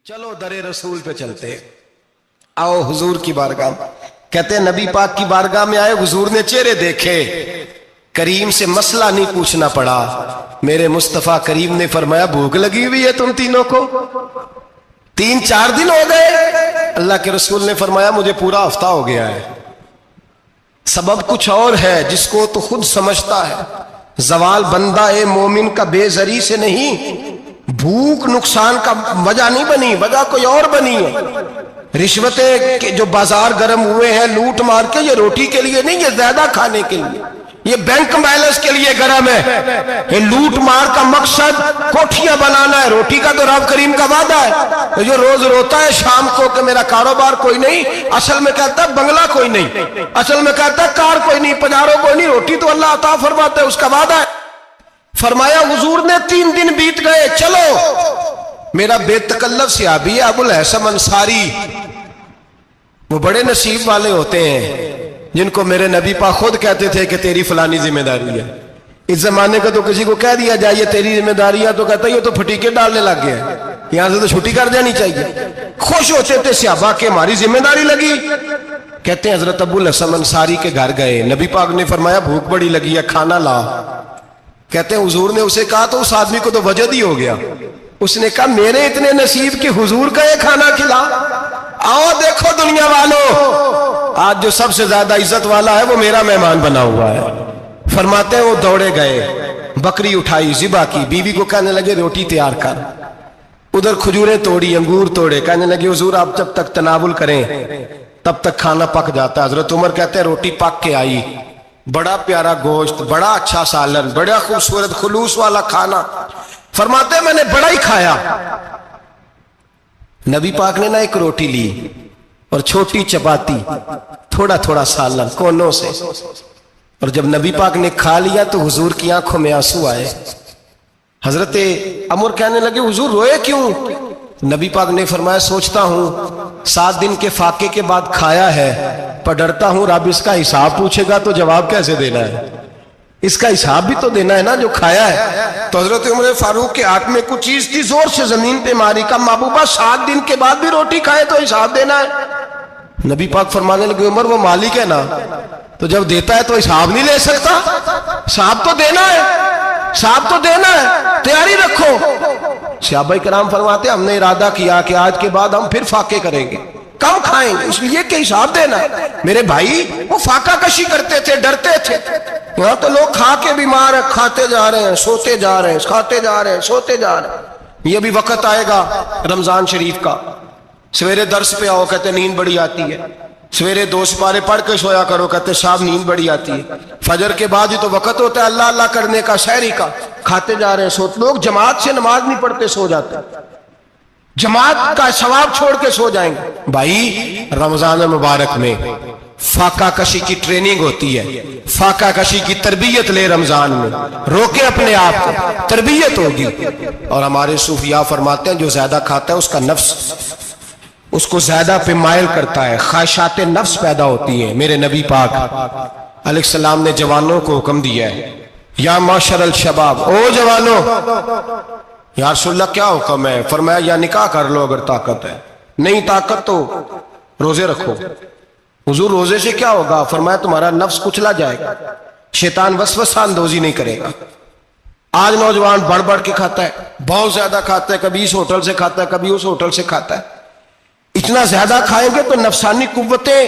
چلو در رسول پہ چلتے، آؤ حضور کی بارگاہ۔ کہتے ہیں نبی پاک کی بارگاہ میں آئے، حضور نے چہرے دیکھے، کریم سے مسئلہ نہیں پوچھنا پڑا۔ میرے مصطفیٰ کریم نے فرمایا بھوک لگی ہوئی ہے تم تینوں کو؟ 3-4 دن ہو گئے؟ اللہ کے رسول نے فرمایا مجھے پورا ہفتہ ہو گیا ہے۔ سبب کچھ اور ہے جس کو تو خود سمجھتا ہے۔ زوال بندہ مومن کا بے زری سے نہیں، بھوک نقصان کا وجہ نہیں بنی، وجہ کوئی اور بنی ہے۔ رشوتیں جو بازار گرم ہوئے ہیں لوٹ مار کے، یہ روٹی کے لیے نہیں، یہ زیادہ کھانے کے لیے، یہ بینک بیلنس کے لیے گرم ہے۔ یہ لوٹ مار کا مقصد کوٹھیاں بنانا ہے، روٹی کا تو رب کریم کا وعدہ ہے۔ جو روز روتا ہے شام کو کہ میرا کاروبار کوئی نہیں، اصل میں کہتا ہے بنگلہ کوئی نہیں، اصل میں کہتا ہے کار کوئی نہیں، پجارو کوئی نہیں، روٹی تو اللہ عطا فرماتا ہے، اس کا وعدہ ہے۔ فرمایا حضور نے 3 دن بیت گئے، چلو۔ میرا بے تکلف صحابی ہے ابو الحسن انصاری، وہ بڑے نصیب والے ہوتے ہیں جن کو میرے نبی پاک خود کہتے تھے کہ تیری فلانی ذمہ داری ہے۔ اس زمانے کا تو کسی کو کہہ دیا جائے یہ تیری ذمہ داری ہے تو کہتا ہے یہ تو پھٹیکے ڈالنے لگ گیا ہے، یہاں سے تو چھٹی کر جانی چاہیے۔ خوش ہوتے تھے صحابہ کہ ہماری ذمہ داری لگی۔ کہتے ہیں حضرت ابو الحسن انصاری کے گھر گئے، نبی پاک نے فرمایا بھوک بڑی لگی ہے، کھانا لا۔ کہتے ہیں حضور نے اسے کہا تو اس آدمی کو تو وجد ہی ہو گیا، اس نے کہا میرے اتنے نصیب کہ حضور کا یہ کھانا کھلا۔ آؤ دیکھو دنیا والوں، آج جو سب سے زیادہ عزت والا ہے وہ میرا مہمان بنا ہوا ہے۔ فرماتے ہیں وہ دوڑے گئے، بکری اٹھائی، ذبح کی، بیوی کو کہنے لگے روٹی تیار کر، ادھر کھجوریں توڑی، انگور توڑے، کہنے لگے حضور آپ جب تک تناول کریں تب تک کھانا پک جاتا ہے۔ حضرت عمر کہتے ہیں روٹی پک کے آئی، بڑا پیارا گوشت، بڑا اچھا سالن، بڑا خوبصورت خلوص والا کھانا۔ فرماتے ہیں میں نے بڑا ہی کھایا۔ نبی پاک نے نہ ایک روٹی لی اور چھوٹی چپاتی، تھوڑا تھوڑا سالن کونوں سے، اور جب نبی پاک نے کھا لیا تو حضور کی آنکھوں میں آنسو آئے۔ حضرت عمر کہنے لگے حضور روئے کیوں؟ نبی پاک نے فرمایا سوچتا ہوں 7 دن کے فاقے کے بعد کھایا ہے، پر ڈرتا ہوں رب اس کا حساب پوچھے گا تو جواب کیسے دینا ہے، اس کا حساب بھی تو دینا ہے نا جو کھایا ہے۔ تو حضرت عمر فاروق کے ہاتھ میں کچھ چیز تھی، زور سے زمین پہ ماری، کا محبوبہ 7 دن کے بعد بھی روٹی کھائے تو حساب دینا ہے۔ نبی پاک فرمانے لگے عمر وہ مالک ہے نا، تو جب دیتا ہے تو حساب نہیں لے سکتا، حساب تو دینا ہے، حساب تو دینا ہے، تیاری رکھو۔ صحابہ کرام فرماتے ہم نے ارادہ کیا کہ آج کے بعد ہم پھر فاقے کریں گے، کم کھائیں گے، اس لیے کہ حساب دینا ہے۔ میرے بھائی وہ فاقہ کشی کرتے تھے، ڈرتے تھے۔ یہاں تو لوگ کھا کے بیمار ہیں، کھاتے جا رہے ہیں، سوتے جا رہے ہیں، کھاتے جا رہے ہیں، سوتے جا رہے ہیں۔ یہ بھی وقت آئے گا رمضان شریف کا، سویرے درس پہ آؤ کہتے نیند بڑی آتی ہے، سویرے 2 سپارے پڑھ کے سویا کرو کہتے صاحب نیند بڑی آتی ہے، فجر کے بعد ہی تو وقت ہوتا ہے اللہ اللہ کرنے کا، سحری کا، کھاتے جا رہے ہیں، سوتے۔ لوگ جماعت سے نماز نہیں پڑھتے، سو جاتے، جماعت کا ثواب چھوڑ کے سو جائیں گے۔ بھائی رمضان مبارک میں فاقہ کشی کی ٹریننگ ہوتی ہے، فاقہ کشی کی تربیت لے، رمضان میں روکے اپنے آپ کو، تربیت ہوگی۔ اور ہمارے صوفیاء فرماتے ہیں جو زیادہ کھاتا ہے اس کا نفس اس کو زیادہ پہ مائل کرتا ہے، خواہشات نفس پیدا ہوتی ہیں۔ میرے نبی پاک علیہ السلام نے جوانوں کو حکم دیا ہے یا معاشر الشباب، او جوانوں، یا رسول اللہ کیا حکم ہے؟ فرمایا یا نکاح کر لو اگر طاقت ہے، نہیں طاقت تو روزے رکھو۔ حضور روزے سے کیا ہوگا؟ فرمایا تمہارا نفس کچلا جائے گا، شیطان وسوسہ اندوزی نہیں کرے گا۔ آج نوجوان بڑھ بڑھ کے کھاتا ہے، بہت زیادہ کھاتا ہے، کبھی اس ہوٹل سے کھاتا ہے، کبھی اس ہوٹل سے کھاتا ہے۔ اتنا زیادہ کھائیں گے تو نفسانی قوتیں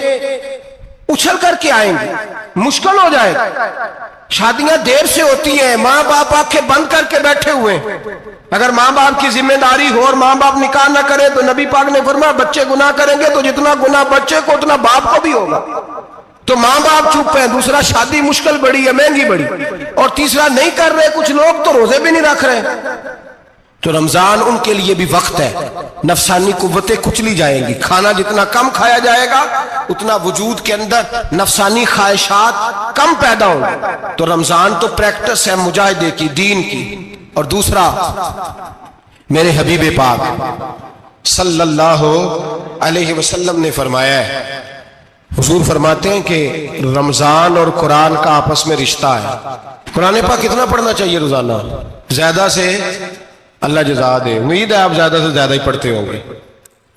اچھل کر کے آئیں گے، مشکل ہو جائے گا۔ شادیاں دیر سے ہوتی ہیں، ماں باپ آنکھیں بند کر کے بیٹھے ہوئے ہیں۔ اگر ماں باپ کی ذمہ داری ہو اور ماں باپ نکاح نہ کرے تو نبی پاک نے فرمایا بچے گناہ کریں گے تو جتنا گناہ بچے کو اتنا باپ کو بھی ہوگا۔ تو ماں باپ چپ ہیں، دوسرا شادی مشکل بڑی ہے، مہنگی بڑی، اور تیسرا نہیں کر رہے، کچھ لوگ تو روزے بھی نہیں رکھ رہے۔ تو رمضان ان کے لیے بھی وقت ہے، نفسانی قوتیں کچلی جائیں گی، کھانا جتنا کم کھایا جائے گا اتنا وجود کے اندر نفسانی خواہشات کم پیدا ہوں گے۔ تو رمضان تو پریکٹس ہے مجاہدے کی، دین کی۔ اور دوسرا میرے حبیب پاک صلی اللہ علیہ وسلم نے فرمایا ہے، حضور فرماتے ہیں کہ رمضان اور قرآن کا آپس میں رشتہ ہے۔ قرآن پاک کتنا پڑھنا چاہیے روزانہ؟ زیادہ سے اللہ جزا دے، امید ہے آپ زیادہ سے زیادہ ہی پڑھتے ہوں گے۔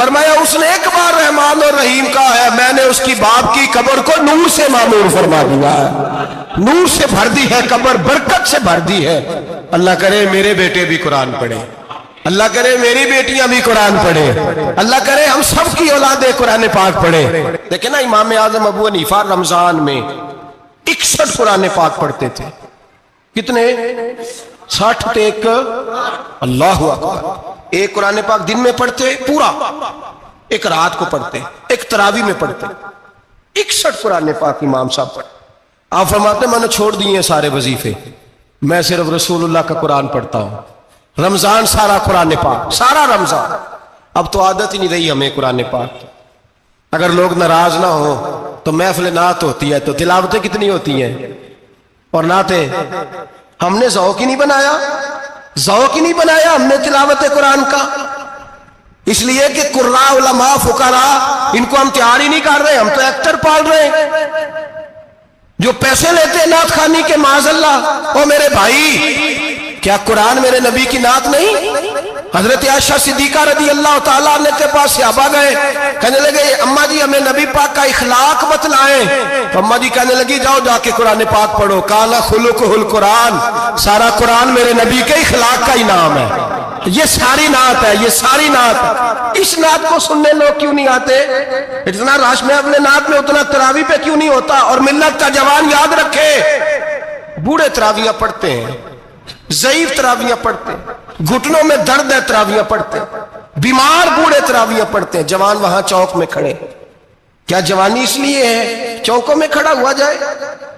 فرمایا اس نے ایک بار رحمان اور رحیم کہا ہے، میں نے اس کی باپ کی قبر کو نور سے معمور فرما دیا ہے، نور سے بھر دی ہے قبر، برکت سے بھر دی ہے۔ اللہ کرے میرے بیٹے بھی قرآن پڑھیں، اللہ کرے میری بیٹیاں بھی قرآن پڑھیں، اللہ کرے ہم سب کی اولادیں قرآن پاک پڑھیں۔ دیکھیں نا امام اعظم ابو حنیفہ رمضان میں 61 قرآن پاک پڑھتے تھے۔ کتنے؟ 60 ایک، اللہ اکبر۔ ایک قرآن پاک دن میں پڑھتے پورا، ایک رات کو پڑھتے، ایک تراویح میں پڑھتے۔ 61 قرآن پاک امام صاحب پڑھتے۔ آپ فرماتے میں نے چھوڑ دیے ہیں سارے وظیفے، میں صرف رسول اللہ کا قرآن پڑھتا ہوں۔ رمضان سارا قرآن پاک، سارا رمضان۔ اب تو عادت ہی نہیں رہی ہمیں قرآن پاک۔ اگر لوگ ناراض نہ ہو تو محفل نعت ہوتی ہے تو تلاوتیں کتنی ہوتی ہیں، اور نعتیں ہم نے ذوق ہی نہیں بنایا، ذوق ہی نہیں بنایا ہم نے تلاوت قرآن کا، اس لیے کہ قراء علماء فقراء ان کو ہم تیار ہی نہیں کر رہے، ہم تو ایکٹر پال رہے ہیں جو پیسے لیتے ہیں نعت خوانی کے، معاذ اللہ۔ او میرے بھائی، کیا قرآن میرے نبی کی نعت نہیں؟ حضرت عائشہ صدیقہ رضی اللہ تعالیٰ عنہ کے پاس صحابہ گئے، کہنے لگے اماں جی ہمیں نبی پاک کا اخلاق بتلائیں، تو اماں جی کہنے لگی جاؤ جا کے قرآن پاک پڑھو، قال خلقہ القرآن، سارا قرآن میرے نبی کے اخلاق کا انعام ہے، یہ ساری نعت ہے، یہ ساری نعت ہے۔ اس نعت کو سننے لوگ کیوں نہیں آتے؟ اتنا رش میں اپنے نعت میں اتنا تراویح پہ کیوں نہیں ہوتا؟ اور ملت کا جوان یاد رکھے، بوڑھے تراویح پڑھتے ہیں، ضعیف تراویح پڑھتے ہیں، گھٹنوں میں درد ہے تراویح پڑھتے ہیں، بیمار بوڑھے تراویح پڑھتے ہیں، جوان وہاں چوک میں کھڑے۔ کیا جوانی اس لیے ہے چوکوں میں کھڑا ہوا جائے؟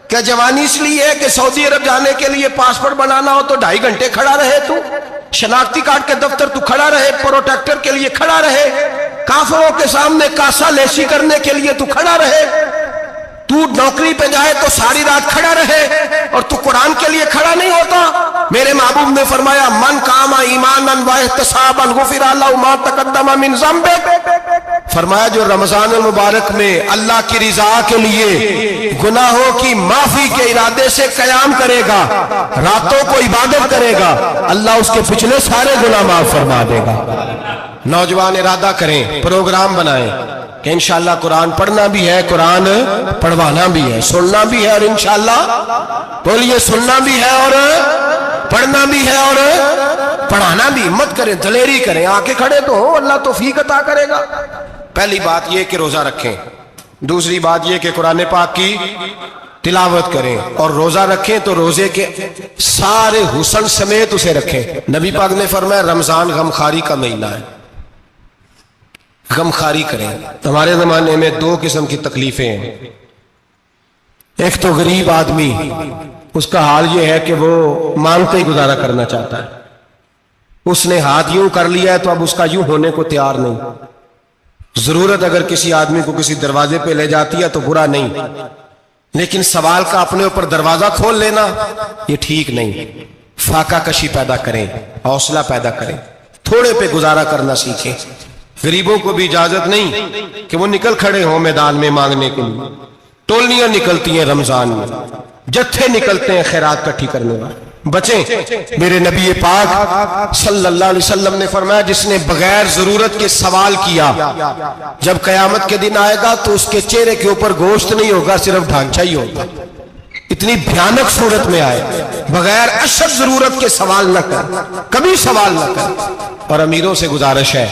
کیا جوانی اس لیے ہے کہ سعودی عرب جانے کے لیے پاسپورٹ بنانا ہو تو 2.5 گھنٹے کھڑا رہے تو؟ شناختی کارڈ کے دفتر تو کھڑا رہے، پروٹیکٹر کے لیے کھڑا رہے، کافروں کے سامنے کاسا لیسی کرنے کے لیے تو کھڑا رہے، تو نوکری پہ جائے تو ساری رات کھڑا رہے، اور تو قرآن کے لیے کھڑا نہیں ہوتا؟ میرے محبوب نے فرمایا من قام ایمانا واحتسابا غفر له ما تقدم من ذنبه، فرمایا جو رمضان المبارک میں اللہ کی رضا کے لیے گناہوں کی معافی کے ارادے سے قیام کرے گا، راتوں کو عبادت کرے گا، اللہ اس کے پچھلے سارے گناہ معاف فرما دے گا۔ نوجوان ارادہ کریں، پروگرام بنائیں کہ انشاءاللہ قرآن پڑھنا بھی ہے، قرآن پڑھوانا بھی ہے، سننا بھی ہے، اور انشاءاللہ بولیے سننا بھی ہے اور پڑھنا بھی ہے اور پڑھانا بھی۔ ہمت کریں، دلیری کریں، آکے کھڑے تو ہو، اللہ توفیق عطا کرے گا۔ پہلی بات یہ کہ روزہ رکھیں، دوسری بات یہ کہ قرآن پاک کی تلاوت کریں، اور روزہ رکھیں تو روزے کے سارے حسن سمیت اسے رکھیں۔ نبی پاک نے فرمایا رمضان غمخاری کا مہینہ ہے، غمخاری کریں۔ ہمارے زمانے میں 2 قسم کی تکلیفیں ہیں، ایک تو غریب آدمی، اس کا حال یہ ہے کہ وہ مانگتے ہی گزارا کرنا چاہتا ہے، اس نے ہاتھ یوں کر لیا ہے تو اب اس کا یوں ہونے کو تیار نہیں۔ ضرورت اگر کسی آدمی کو کسی دروازے پہ لے جاتی ہے تو برا نہیں، لیکن سوال کا اپنے اوپر دروازہ کھول لینا یہ ٹھیک نہیں۔ فاقہ کشی پیدا کریں، حوصلہ پیدا کریں، تھوڑے پہ گزارا کرنا سیکھیں۔ غریبوں کو بھی اجازت نہیں کہ وہ نکل کھڑے ہوں میدان میں مانگنے کے لیے، ٹولیاں نکلتی ہیں رمضان میں، جتھے نکلتے ہیں خیرات کٹھی کرنے والے، بچیں۔ میرے نبی پاک صلی اللہ علیہ وسلم نے فرمایا جس نے بغیر ضرورت کے سوال کیا، جب قیامت کے دن آئے گا تو اس کے چہرے کے اوپر گوشت نہیں ہوگا، صرف ڈھانچہ ہی ہوگا۔ اتنی بھیانک صورت میں آئے، بغیر اشد ضرورت کے سوال نہ کر، کبھی سوال نہ کر۔ اور امیروں سے گزارش ہے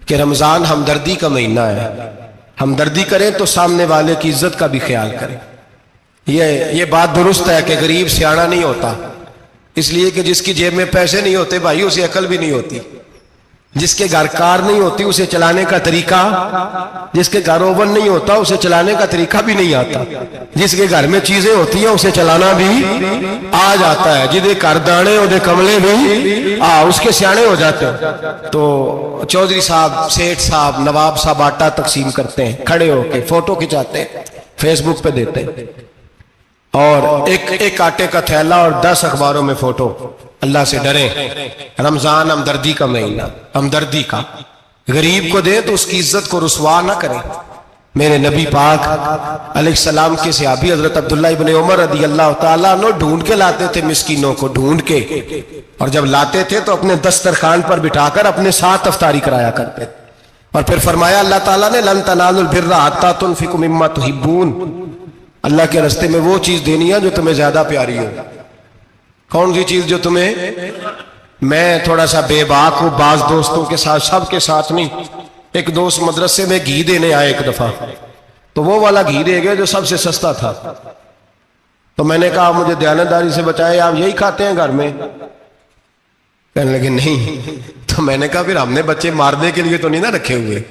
کہ رمضان ہمدردی کا مہینہ ہے، ہمدردی کریں تو سامنے والے کی عزت کا بھی خیال کریں۔ یہ بات درست ہے کہ غریب سیاڑا نہیں ہوتا، اس لیے کہ جس کی جیب میں پیسے نہیں ہوتے بھائی اسے عقل بھی نہیں ہوتی، جس کے گھر کار نہیں ہوتی اسے چلانے کا طریقہ، جس کے گھر اوون نہیں ہوتا اسے چلانے کا طریقہ بھی نہیں آتا، جس کے گھر میں چیزیں ہوتی ہیں اسے چلانا بھی آ جاتا ہے، جدے گھر دانے اودے کملے بھی اس کے سیانے ہو جاتے ہیں۔ تو چودھری صاحب، سیٹھ صاحب، نواب صاحب آٹا تقسیم کرتے ہیں، کھڑے ہو کے فوٹو کھچاتے ہیں، فیس بک پہ دیتے ہیں، اور ایک آٹے کا تھیلا اور 10 اخباروں میں فوٹو۔ اللہ سے ڈریں، رمضان ہمدردی کا مہینہ، ہمدردی کا۔ غریب کو دیں تو اس کی عزت کو رسوا نہ کریں۔ میرے نبی پاک علیہ السلام کے صحابی حضرت عبداللہ ابن عمر رضی اللہ تعالیٰ عنہ ڈھونڈ کے لاتے تھے مسکینوں کو، ڈھونڈ کے، اور جب لاتے تھے تو اپنے دسترخوان پر بٹھا کر اپنے ساتھ افطاری کرایا کرتے، اور پھر فرمایا اللہ تعالیٰ نے لن تنالوا البر حتی تنفقوا مما تحبون، اللہ کے راستے میں وہ چیز دینی ہے جو تمہیں زیادہ پیاری ہو۔ کون سی چیز جو تمہیں؟ میں تھوڑا سا بے باک ہوں، بعض دوستوں کے ساتھ، سب کے ساتھ نہیں۔ ایک دوست مدرسے میں گھی دینے آئے ایک دفعہ، تو وہ والا گھی دے گئے جو سب سے سستا تھا، تو میں نے کہا مجھے دیانتداری سے بچائے، آپ یہی کھاتے ہیں گھر میں؟ کہنے لگے نہیں۔ تو میں نے کہا پھر ہم نے بچے مارنے کے لیے تو نہیں نہ رکھے ہوئے،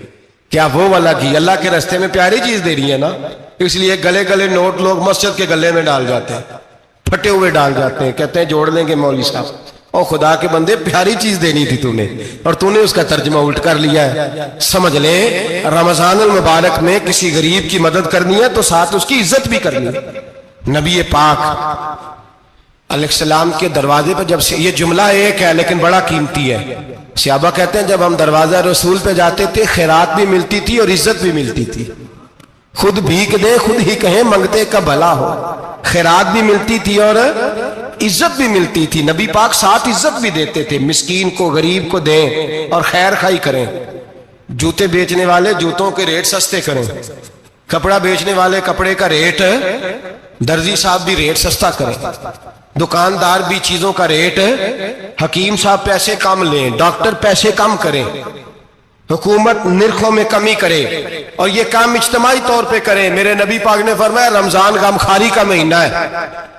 کیا وہ والا گھی اللہ کے راستے میں پیاری چیز دے رہی ہے نا، اس لیے گلے گلے نوٹ لوگ مسجد کے گلے میں ڈال جاتے ہیں، پھٹے ہوئے ڈال جاتے ہیں، کہتے ہیں جوڑ لیں گے مولوی صاحب۔ اور خدا کے بندے پیاری چیز دینی تھی تو نے، اور تو نے اس کا ترجمہ الٹ کر لیا ہے۔ سمجھ لیں رمضان المبارک میں کسی غریب کی مدد کرنی ہے تو ساتھ اس کی عزت بھی کرنی ہے۔ نبی پاک علیہ السلام کے دروازے پہ جب سے، یہ جملہ ایک ہے لیکن بڑا قیمتی ہے، صحابہ کہتے ہیں جب ہم دروازہ رسول پہ جاتے تھے خیرات بھی ملتی تھی اور عزت بھی ملتی تھی۔ خود بھیک دے خود ہی کہیں منگتے کا بھلا ہو، خیرات بھی ملتی تھی اور عزت بھی ملتی تھی۔ نبی پاک ساتھ عزت بھی دیتے تھے، مسکین کو غریب کو دیں اور خیر خائی کریں، جوتے بیچنے والے جوتوں کے ریٹ سستے کریں، کپڑا بیچنے والے کپڑے کا ریٹ، درزی صاحب بھی ریٹ سستا کریں، دکاندار بھی چیزوں کا ریٹ، حکیم صاحب پیسے کم لیں، ڈاکٹر پیسے کم کریں، حکومت نرخوں میں کمی کرے، اور یہ کام اجتماعی طور پہ کریں۔ میرے نبی پاک نے فرمایا رمضان غمخواری کا مہینہ ہے،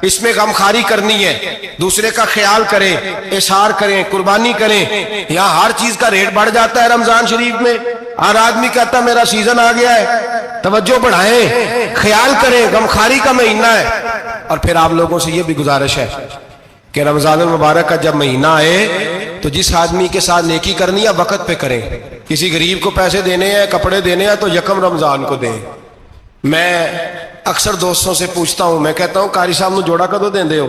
اس میں غمخواری کرنی ہے، دوسرے کا خیال کریں، احسار کریں، قربانی کریں۔ یہاں ہر چیز کا ریٹ بڑھ جاتا ہے رمضان شریف میں، ہر آدمی کہتا ہے میرا سیزن آ گیا ہے، توجہ بڑھائیں، خیال کریں، غمخواری کا مہینہ ہے۔ اور پھر آپ لوگوں سے یہ بھی گزارش ہے کہ رمضان المبارک کا جب مہینہ آئے تو جس آدمی کے ساتھ نیکی کرنی ہے وقت پہ کریں، کسی غریب کو پیسے دینے ہیں، کپڑے دینے ہیں تو یکم رمضان کو دیں۔ میں اکثر دوستوں سے پوچھتا ہوں، میں کہتا ہوں قاری صاحب نو جوڑا کدو دیندے ہو؟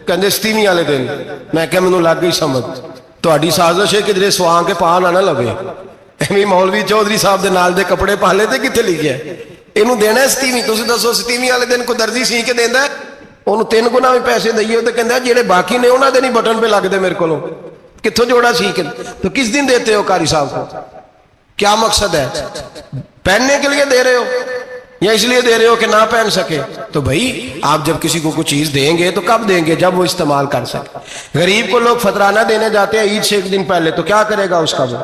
کہندے ستیویں والے دن۔ میں کہ مینوں لگ گئی سمجھ، تہاڈی سازش ہے کدھرے سواں کے پا نہ لگے، ایویں مولوی چودھری صاحب دے نال دے کپڑے پا لے تے کتے لکھیا ہے اینوں دینا ہے ستیویں؟ تسی دسو ستیویں والے دن کو درزی سی کے دیندا ہے، انہوں 3 گنا بھی پیسے دئیے تو کہندا جڑے باقی نے انہاں دے نہیں بٹن پہ لگ دے میرے کولوں، کتھوں جوڑا سی کے؟ تو کس دن دیتے ہو قاری صاحب کو؟ کیا مقصد ہے؟ پہننے کے لیے دے رہے ہو یا اس لیے دے رہے ہو کہ نہ پہن سکے؟ تو بھائی آپ جب کسی کو کوئی چیز دیں گے تو کب دیں گے؟ جب وہ استعمال کر سکے۔ غریب کو لوگ فطرانہ دینے جاتے ہیں عید سے 1 دن پہلے، تو کیا کرے گا اس کا؟ وہ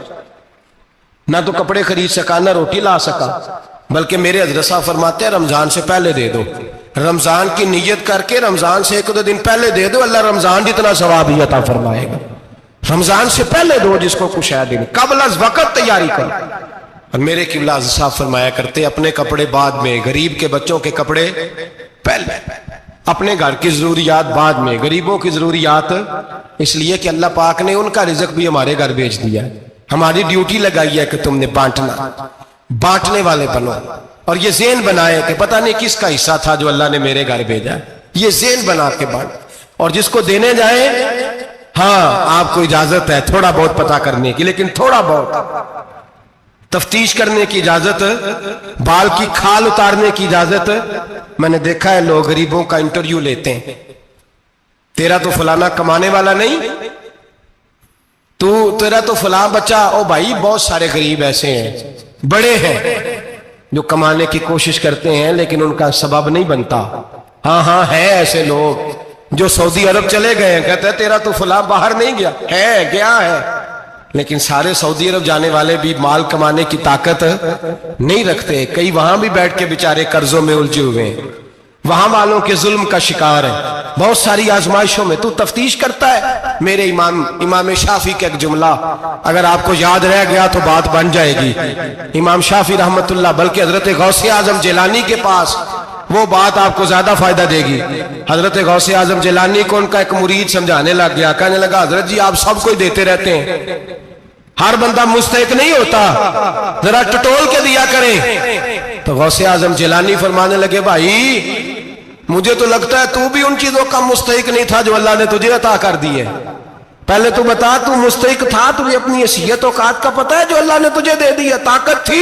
نہ تو کپڑے خرید سکا نہ روٹی لا سکا، بلکہ میرے حضرت صاحب فرماتے ہیں رمضان سے پہلے دے دو، رمضان کی نیت کر کے رمضان سے 1-2 دن پہلے دے دو، اللہ رمضان جتنا ثواب ہی عطا فرمائے گا۔ رمضان سے پہلے دو جس کو کچھ ہے دن، قبل از وقت تیاری کرو۔ اور میرے قبلہ حضرت صاحب فرمایا کرتے اپنے کپڑے بعد میں، غریب کے بچوں کے کپڑے پہلے، اپنے گھر کی ضروریات بعد میں، غریبوں کی ضروریات، اس لیے کہ اللہ پاک نے ان کا رزق بھی ہمارے گھر بھیج دیا ہے، ہماری ڈیوٹی لگائی ہے کہ تم نے بانٹنا، بانٹنے والے بنو، اور یہ ذہن بنائے کہ پتہ نہیں کس کا حصہ تھا جو اللہ نے میرے گھر بھیجا، یہ ذہن بنا کے بانٹ، اور جس کو دینے جائیں ہاں آپ کو اجازت ہے تھوڑا بہت پتہ کرنے کی، لیکن تھوڑا بہت تفتیش کرنے کی اجازت، بال کی کھال اتارنے کی اجازت۔ میں نے دیکھا ہے لوگ غریبوں کا انٹرویو لیتے ہیں، تیرا تو فلانا کمانے والا نہیں، تیرا تو فلاں بچہ، او بھائی بہت سارے غریب ایسے ہیں، بڑے ہیں جو کمانے کی کوشش کرتے ہیں لیکن ان کا سبب نہیں بنتا۔ ہاں ہے ایسے لوگ جو سعودی عرب چلے گئے ہیں، کہتے ہیں تیرا تو فلاں باہر نہیں گیا، ہے گیا ہے، لیکن سارے سعودی عرب جانے والے بھی مال کمانے کی طاقت نہیں رکھتے، کئی وہاں بھی بیٹھ کے بیچارے قرضوں میں الجھے ہوئے ہیں، وہاں والوں کے ظلم کا شکار ہے، بہت ساری آزمائشوں میں تو تفتیش کرتا ہے۔ میرے امام شافعی کا ایک جملہ اگر آپ کو یاد رہ گیا تو بات بن جائے گی، امام شافعی رحمت اللہ، بلکہ حضرت غوث اعظم جیلانی کے پاس وہ بات آپ کو زیادہ فائدہ دے گی۔ حضرت غوث اعظم جیلانی کو ان کا ایک مرید سمجھانے لگ گیا، کہنے لگا حضرت جی آپ سب کو ہی دیتے رہتے ہیں، ہر بندہ مستحق نہیں ہوتا، ذرا ٹٹول کے دیا کریں۔ تو غوث اعظم جیلانی فرمانے لگے بھائی مجھے تو لگتا ہے تو بھی ان چیزوں کا مستحق نہیں تھا جو اللہ نے تجھے عطا کر دی ہے، پہلے تو بتا تو مستحق تھا، تجھے اپنی حیثیت اوقات کا پتہ ہے جو اللہ نے تجھے دے دی ہے، طاقت تھی